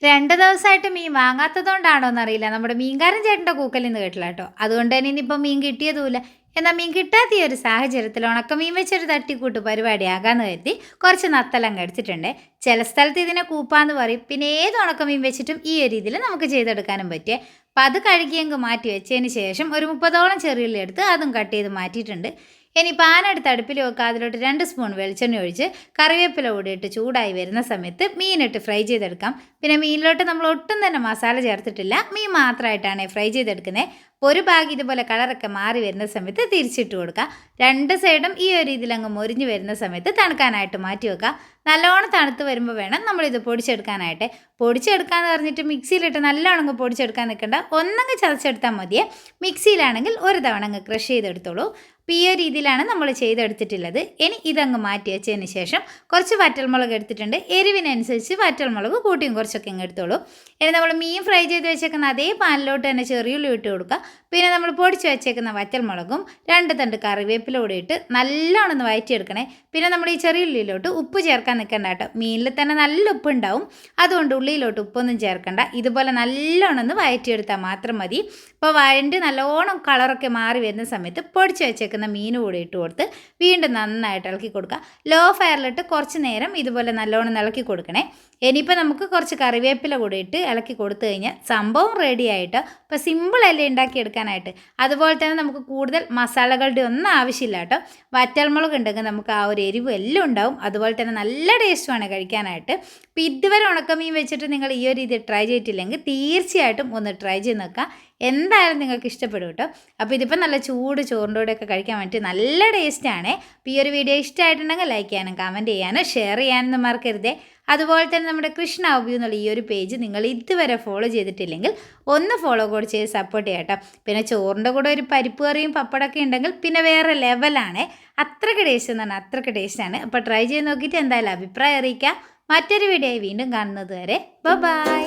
2 ദിവസമായിട്ട് മീൻ വാങ്ങാത്തതുകൊണ്ടാണോന്നറിയില്ല. നമ്മുടെ മീൻകാരൻ ചേട്ടൻ്റെ കൂക്കലിന്ന് കേട്ടില്ല കേട്ടോ. അതുകൊണ്ട് തന്നെ ഇനിയിപ്പം മീൻ കിട്ടിയതുമില്ല. എന്നാൽ മീൻ കിട്ടാത്ത ഈ ഒരു സാഹചര്യത്തിൽ ഉണക്കമീൻ വെച്ചൊരു തട്ടിക്കൂട്ട് പരിപാടിയാകാമെന്ന് കരുതി കുറച്ച് നത്തലങ്ങ് എടുത്തിട്ടുണ്ട്. ചില സ്ഥലത്ത് ഇതിനെ കൂപ്പാന്ന് പറയും. പിന്നെ ഏത് ഉണക്കമീൻ വെച്ചിട്ടും ഈ ഒരു രീതിയിൽ നമുക്ക് ചെയ്തെടുക്കാനും പറ്റിയേ. അപ്പം അത് കഴുകിയങ്ങ് മാറ്റി വെച്ചതിന് ശേഷം ഒരു 30ഓളം ചെറിയുള്ളി എടുത്ത് അതും കട്ട് ചെയ്ത് മാറ്റിയിട്ടുണ്ട്. ഇനി പാനെടുത്ത് അടുപ്പിൽ വെക്കുക. അതിലോട്ട് 2 സ്പൂൺ വെളിച്ചെണ്ണ ഒഴിച്ച് കറിവേപ്പില കൂടി ഇട്ട് ചൂടായി വരുന്ന സമയത്ത് മീനിട്ട് ഫ്രൈ ചെയ്തെടുക്കാം. പിന്നെ മീനിലോട്ട് നമ്മൾ ഒട്ടും തന്നെ മസാല ചേർത്തിട്ടില്ല, മീൻ മാത്രമായിട്ടാണ് ഫ്രൈ ചെയ്തെടുക്കുന്നത്. ഒരു ഭാഗം ഇതുപോലെ കളറൊക്കെ മാറി വരുന്ന സമയത്ത് തിരിച്ചിട്ട് കൊടുക്കുക. 2 സൈഡും ഈ ഒരു രീതിയിൽ അങ്ങ് മൊരിഞ്ഞ് വരുന്ന സമയത്ത് തണുക്കാനായിട്ട് മാറ്റി വെക്കുക. നല്ലോണം തണുത്ത് വരുമ്പോൾ വേണം നമ്മളിത് പൊടിച്ചെടുക്കാനായിട്ട്. പൊടിച്ചെടുക്കാമെന്ന് പറഞ്ഞിട്ട് മിക്സിയിലിട്ട് നല്ലോണം അങ്ങ് പൊടിച്ചെടുക്കാൻ നിൽക്കണ്ട, ഒന്നങ്ങ് ചതച്ചെടുത്താൽ മതിയേ. മിക്സിയിലാണെങ്കിൽ ഒരു തവണ അങ്ങ് ക്രഷ് ചെയ്തെടുത്തോളൂ. അപ്പോൾ ഈ ഒരു രീതിയിലാണ് നമ്മൾ ചെയ്തെടുത്തിട്ടുള്ളത്. ഇനി ഇതങ്ങ് മാറ്റി വെച്ചതിന് ശേഷം കുറച്ച് വറ്റൽമുളക് എടുത്തിട്ടുണ്ട്. എരിവിനനുസരിച്ച് വറ്റൽമുളക് കൂട്ടിയും കുറച്ചൊക്കെ അങ്ങ് എടുത്തോളൂ. ഇനി നമ്മൾ മീൻ ഫ്രൈ ചെയ്ത് വെച്ചേക്കുന്ന അതേ പാനിലോട്ട് തന്നെ ചെറിയുള്ളി ഇട്ട് കൊടുക്കുക. പിന്നെ നമ്മൾ പൊടിച്ച് വെച്ചേക്കുന്ന വറ്റൽമുളകും 2 തണ്ട് കറിവേപ്പില കൂടി ഇട്ട് നല്ലോണം ഒന്ന് വഴറ്റിയെടുക്കണേ. പിന്നെ നമ്മൾ ഈ ചെറിയുള്ളിയിലോട്ട് ഉപ്പ് ചേർക്കാൻ നിൽക്കണ്ട കേട്ടോ. മീനിൽ തന്നെ നല്ല ഉപ്പുണ്ടാവും, അതുകൊണ്ട് ഉള്ളിയിലോട്ട് ഉപ്പൊന്നും ചേർക്കണ്ട. ഇതുപോലെ നല്ലോണം ഒന്ന് വഴറ്റിയെടുത്താൽ മാത്രം മതി. ഇപ്പോൾ വഴണ്ട് നല്ലോണം കളറൊക്കെ മാറി വരുന്ന സമയത്ത് പൊടിച്ച് വെച്ചേക്കുന്ന മീൻ കൂടി ഇട്ട് കൊടുത്ത് വീണ്ടും നന്നായിട്ട് ഇളക്കി കൊടുക്കുക. ലോ ഫയറിലിട്ട് കുറച്ച് നേരം ഇതുപോലെ നല്ലോണം ഇളക്കി കൊടുക്കണേ. ഇനിയിപ്പോൾ നമുക്ക് കുറച്ച് കറിവേപ്പില കൂടി ഇട്ട് ഇളക്കി കൊടുത്തു കഴിഞ്ഞാൽ സംഭവം റെഡി ആയിട്ട്. ഇപ്പോൾ സിമ്പിളല്ലേ ഉണ്ടാക്കിയെടുക്കാനായിട്ട്. അതുപോലെ തന്നെ നമുക്ക് കൂടുതൽ മസാലകളുടെ ഒന്നും ആവശ്യമില്ല കേട്ടോ. വറ്റൽമുളക് ഉണ്ടെങ്കിൽ നമുക്ക് ആ ഒരു എരിവ് എല്ലാം ഉണ്ടാവും. അതുപോലെ തന്നെ നല്ല ടേസ്റ്റുമാണ് കഴിക്കാനായിട്ട്. ഇപ്പോൾ ഇതുവരെ ഉണക്കമീൻ വെച്ചിട്ട് നിങ്ങൾ ഈ ഒരു രീതി ട്രൈ ചെയ്തിട്ടില്ലെങ്കിൽ തീർച്ചയായിട്ടും ഒന്ന് ട്രൈ ചെയ്ത് നോക്കുക. എന്തായാലും നിങ്ങൾക്ക് ഇഷ്ടപ്പെടും കേട്ടോ. അപ്പോൾ ഇതിപ്പോൾ നല്ല ചൂട് ചോറിൻ്റെ കൂടെയൊക്കെ കഴിക്കാൻ വേണ്ടി നല്ല ടേസ്റ്റാണ്. അപ്പോൾ ഈ ഒരു വീഡിയോ ഇഷ്ടമായിട്ടുണ്ടെങ്കിൽ ലൈക്ക് ചെയ്യാനും കമൻറ്റ് ചെയ്യാനും ഷെയർ ചെയ്യാനൊന്നും മറക്കരുതേ. അതുപോലെ തന്നെ നമ്മുടെ കൃഷ്ണ ഹോബി എന്നുള്ള ഈ ഒരു പേജ് നിങ്ങൾ ഇതുവരെ ഫോളോ ചെയ്തിട്ടില്ലെങ്കിൽ ഒന്ന് ഫോളോ കൂടി ചെയ്ത് സപ്പോർട്ട് ചെയ്യാം കേട്ടോ. പിന്നെ ചോറിൻ്റെ കൂടെ ഒരു പരിപ്പ് കറിയും പപ്പടമൊക്കെ ഉണ്ടെങ്കിൽ പിന്നെ വേറെ ലെവലാണ്. അത്രയ്ക്ക് ടേസ്റ്റ് എന്ന് പറഞ്ഞാൽ അത്രയ്ക്ക് ടേസ്റ്റാണ്. അപ്പോൾ ട്രൈ ചെയ്ത് നോക്കിയിട്ട് എന്തായാലും അഭിപ്രായം അറിയിക്കുക. മറ്റൊരു വീഡിയോ ആയി വീണ്ടും കാണുന്നത് വരെ ബൈ.